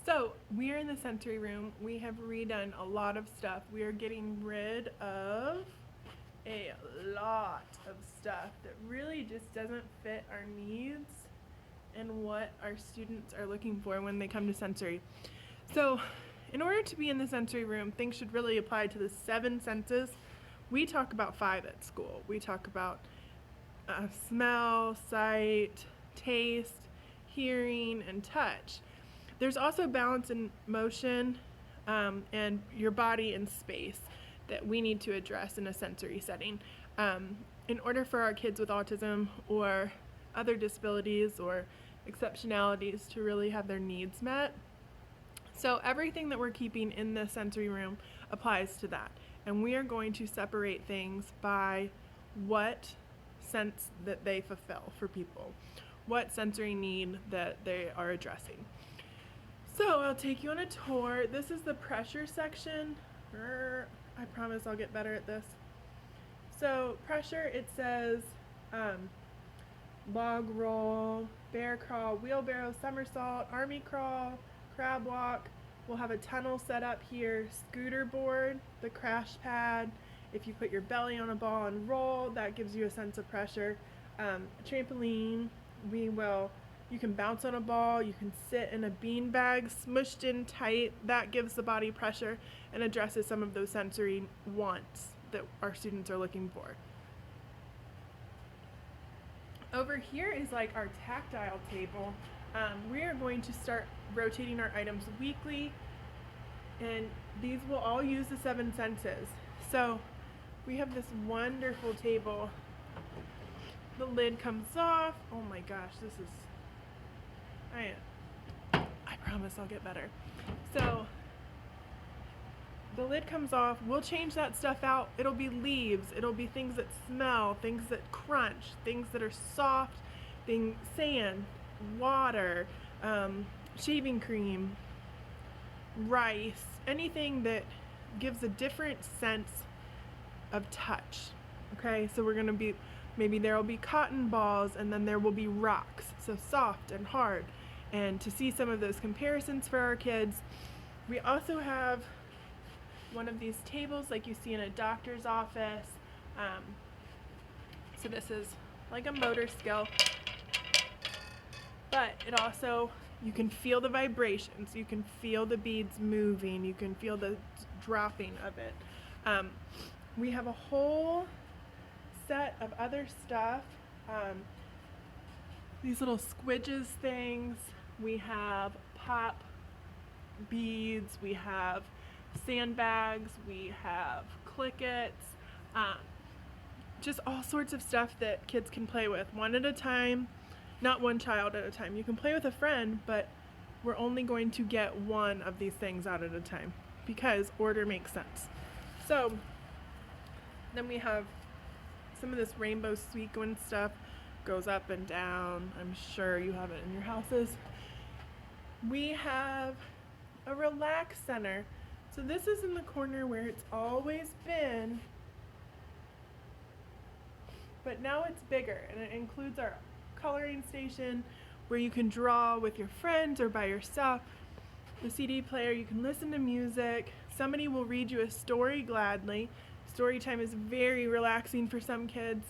So we are in the sensory room. We have redone a lot of stuff. We are getting rid of a lot of stuff that really just doesn't fit our needs and what our students are looking for when they come to sensory. So in order to be in the sensory room, things should really apply to the 7 senses. We talk about 5 at school. We talk about smell, sight, taste, hearing, and touch. There's also balance and motion and your body and space that we need to address in a sensory setting. In order for our kids with autism or other disabilities or exceptionalities to really have their needs met. So everything that we're keeping in the sensory room applies to that. And we are going to separate things by what sense that they fulfill for people, what sensory need that they are addressing. So I'll take you on a tour. This is the pressure section. I promise I'll get better at this. So pressure, it says log roll, bear crawl, wheelbarrow, somersault, army crawl, crab walk. We'll have a tunnel set up here, scooter board, the crash pad. If you put your belly on a ball and roll, that gives you a sense of pressure. Trampoline, you can bounce on a ball, you can sit in a bean bag, smushed in tight. That gives the body pressure and addresses some of those sensory wants that our students are looking for. Over here is like our tactile table. We are going to start rotating our items weekly, and these will all use the 7 senses. So we have this wonderful table. The lid comes off. Oh my gosh, this is, I promise I'll get better. So the lid comes off. We'll change that stuff out. It'll be leaves. It'll be things that smell, things that crunch, things that are soft, sand, water, shaving cream, rice, anything that gives a different sense of touch. Okay, so we're going to be, maybe there will be cotton balls and then there will be rocks, so soft and hard. And to see some of those comparisons for our kids, we also have one of these tables like you see in a doctor's office. So this is like a motor skill, but it also, you can feel the vibrations, you can feel the beads moving, you can feel the dropping of it. We have a whole set of other stuff. These little squidges things. We have pop beads. We have sandbags. We have clickets. Just all sorts of stuff that kids can play with one at a time, not one child at a time. You can play with a friend, but we're only going to get one of these things out at a time because order makes sense. So then we have some of this rainbow sequin stuff, goes up and down. I'm sure you have it in your houses. We have a relax center. So this is in the corner where it's always been, but now it's bigger, and it includes our coloring station where you can draw with your friends or by yourself. The CD player, you can listen to music. Somebody will read you a story gladly. Story time is very relaxing for some kids.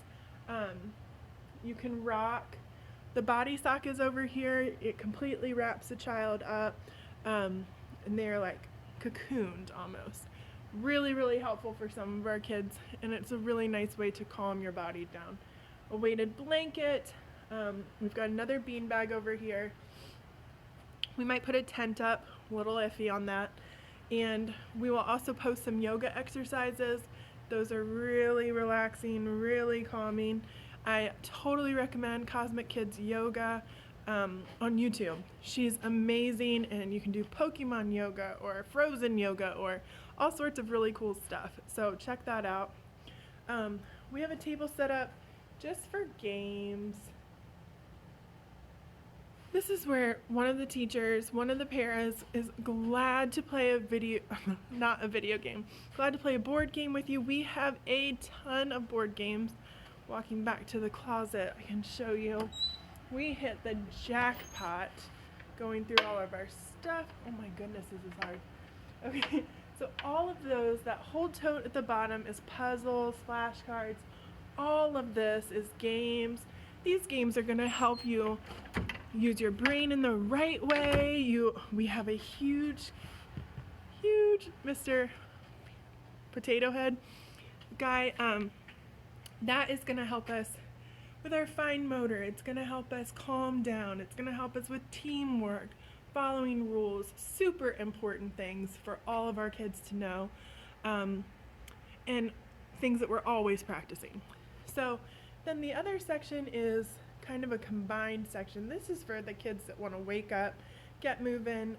You can rock. The body sock is over here. It completely wraps the child up, and they're like cocooned almost. Really, really helpful for some of our kids, and it's a really nice way to calm your body down. A weighted blanket. We've got another bean bag over here. We might put a tent up, a little iffy on that. And we will also post some yoga exercises. Those are really relaxing, really calming. I totally recommend Cosmic Kids Yoga on YouTube. She's amazing, and you can do Pokemon yoga or Frozen yoga or all sorts of really cool stuff. So check that out. We have a table set up just for games. This is where one of the teachers, one of the parents is glad to play not a video game, glad to play a board game with you. We have a ton of board games. Walking back to the closet, I can show you. We hit the jackpot going through all of our stuff. Oh my goodness, this is hard. Okay, so all of those, that whole tote at the bottom is puzzles, flashcards. All of this is games. These games are gonna help you use your brain in the right way. We have a huge Mr. Potato Head guy. That is gonna help us with our fine motor. It's gonna help us calm down. It's gonna help us with teamwork, following rules, super important things for all of our kids to know, and things that we're always practicing. So then the other section is kind of a combined section. This is for the kids that want to wake up, get moving.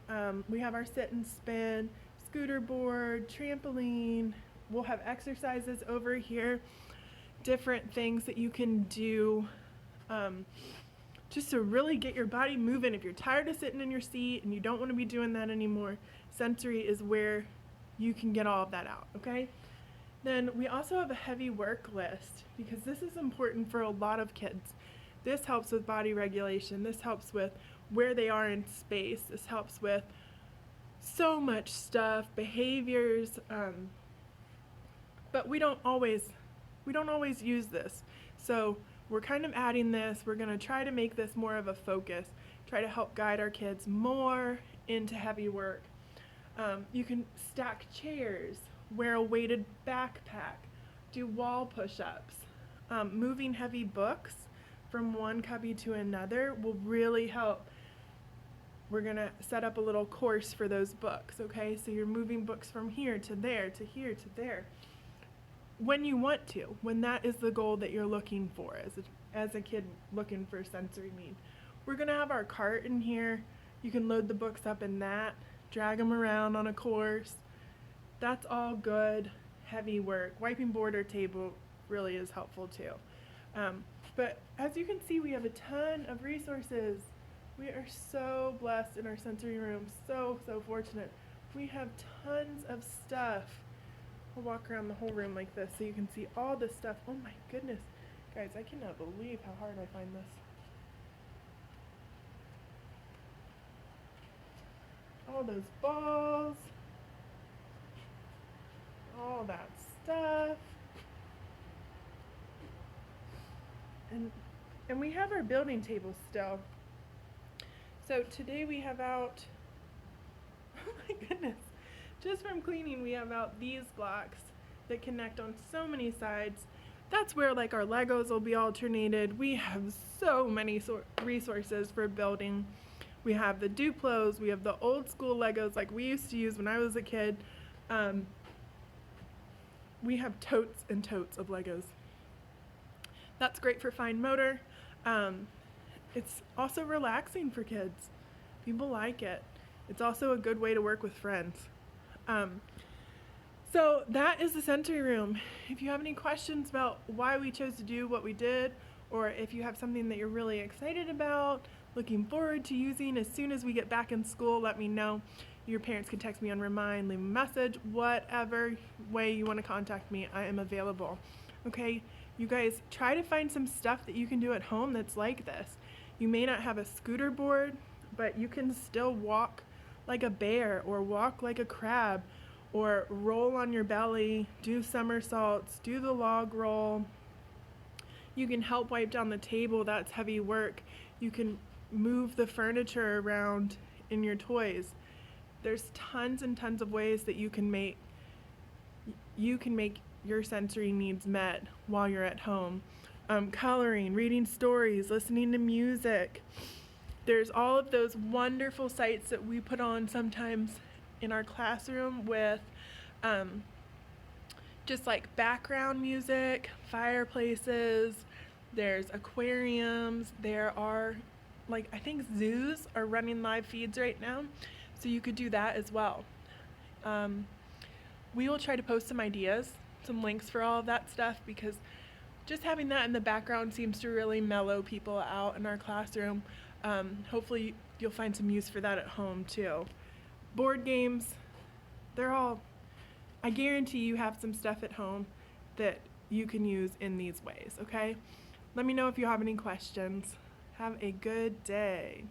We have our sit and spin, scooter board, trampoline. We'll have exercises over here, different things that you can do just to really get your body moving. If you're tired of sitting in your seat and you don't want to be doing that anymore, sensory is where you can get all of that out, okay? Then we also have a heavy work list, because this is important for a lot of kids. This helps with body regulation. This helps with where they are in space. This helps with so much stuff, behaviors, but we don't always use this. So we're kind of adding this. We're going to try to make this more of a focus, try to help guide our kids more into heavy work. You can stack chairs, wear a weighted backpack, do wall push-ups. Moving heavy books from one cubby to another will really help. We're going to set up a little course for those books, okay? So you're moving books from here to there to here to there, when you want to, when that is the goal that you're looking for as a kid looking for sensory need. We're going to have our cart in here. You can load the books up in that, drag them around on a course. That's all good, heavy work. Wiping board or table really is helpful too. But as you can see, we have a ton of resources. We are so blessed in our sensory room, so fortunate. We have tons of stuff. I'll walk around the whole room like this so you can see all this stuff. Oh my goodness. Guys, I cannot believe how hard I find this. All those balls. All that stuff. And we have our building tables still. So today we have out, oh my goodness, just from cleaning we have out these blocks that connect on so many sides. That's where like our Legos will be alternated. We have so many resources for building. We have the Duplos, we have the old school Legos like we used to use when I was a kid. We have totes and totes of Legos. That's great for fine motor. It's also relaxing for kids. People like it. It's also a good way to work with friends. So that is the sensory room. If you have any questions about why we chose to do what we did, or if you have something that you're really excited about, looking forward to using as soon as we get back in school, let me know. Your parents can text me on Remind, leave a message, whatever way you want to contact me, I am available. Okay, you guys try to find some stuff that you can do at home that's like this. You may not have a scooter board, but you can still walk like a bear or walk like a crab or roll on your belly, do somersaults, do the log roll. You can help wipe down the table, that's heavy work. You can move the furniture around in your toys. There's tons and tons of ways that you can make your sensory needs met while you're at home. Coloring, reading stories, listening to music. There's all of those wonderful sites that we put on sometimes in our classroom with just like background music, fireplaces, there's aquariums, there are like, I think zoos are running live feeds right now, so you could do that as well. We will try to post some ideas, some links for all of that stuff, because just having that in the background seems to really mellow people out in our classroom. Hopefully you'll find some use for that at home too. Board games, they're all, I guarantee you have some stuff at home that you can use in these ways, okay? Let me know if you have any questions. Have a good day.